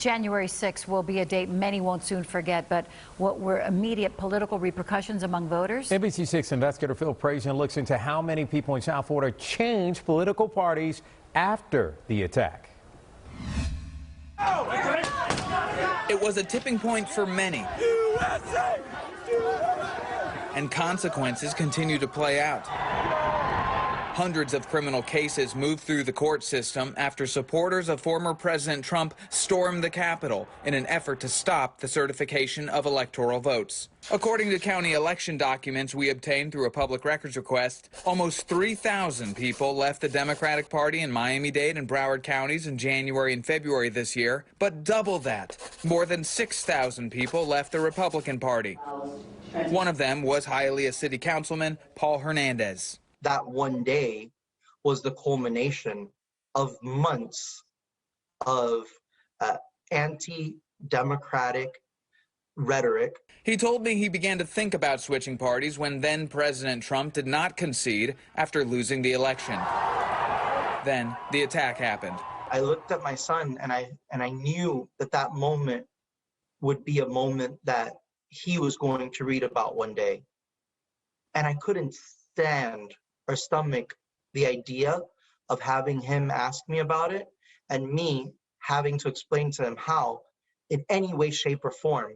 January 6th will be a date many won't soon forget, but what were immediate political repercussions among voters? NBC6 investigator Phil Prazan looks into how many people in South Florida changed political parties after the attack. It was a tipping point for many, and consequences continue to play out. Hundreds of criminal cases moved through the court system after supporters of former President Trump stormed the Capitol in an effort to stop the certification of electoral votes. According to county election documents we obtained through a public records request, almost 3,000 people left the Democratic Party in Miami-Dade and Broward counties in January and February this year, but double that. More than 6,000 people left the Republican Party. One of them was Hialeah City Councilman Paul Hernandez. That one day was the culmination of months of anti-democratic rhetoric. He told me he began to think about switching parties when then President Trump did not concede after losing the election. Then the attack happened. I looked at my son and I knew that that moment would be a moment that he was going to read about one day. And I couldn't stand or stomach the idea of having him ask me about it and me having to explain to him how, in any way, shape, or form,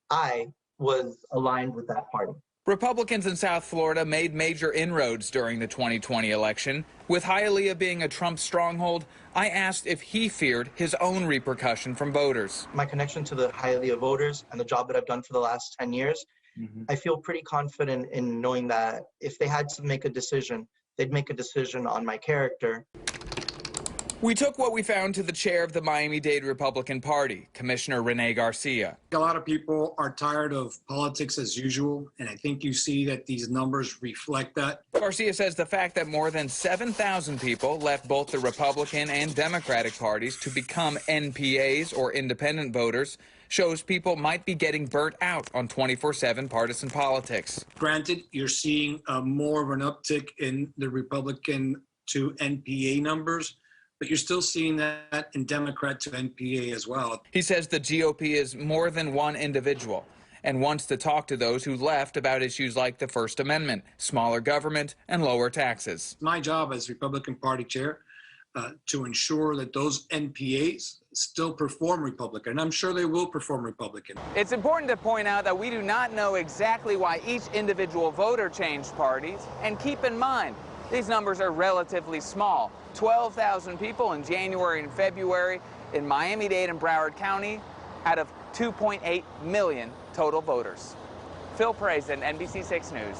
I was aligned with that party. Republicans in South Florida made major inroads during the 2020 election. With Hialeah being a Trump stronghold, I asked if he feared his own repercussion from voters. My connection to the Hialeah voters and the job that I've done for the last 10 years, I feel pretty confident in knowing that if they had to make a decision, they'd make a decision on my character. We took what we found to the chair of the Miami-Dade Republican Party, Commissioner Rene Garcia. A lot of people are tired of politics as usual, and I think you see that these numbers reflect that. Garcia says the fact that more than 7,000 people left both the Republican and Democratic parties to become NPAs or independent voters shows people might be getting burnt out on 24/7 partisan politics. Granted, you're seeing more of an uptick in the Republican to NPA numbers, but you're still seeing that in Democrat to NPA as well. He says the GOP is more than one individual and wants to talk to those who left about issues like the First Amendment, smaller government, and lower taxes. My job as Republican Party chair to ensure that those NPAs still perform Republican, and I'm sure they will perform Republican. It's important to point out that we do not know exactly why each individual voter changed parties, and keep in mind, these numbers are relatively small. 12,000 people in January and February in Miami-Dade and Broward County out of 2.8 million total voters. Phil Prazan, NBC6 News.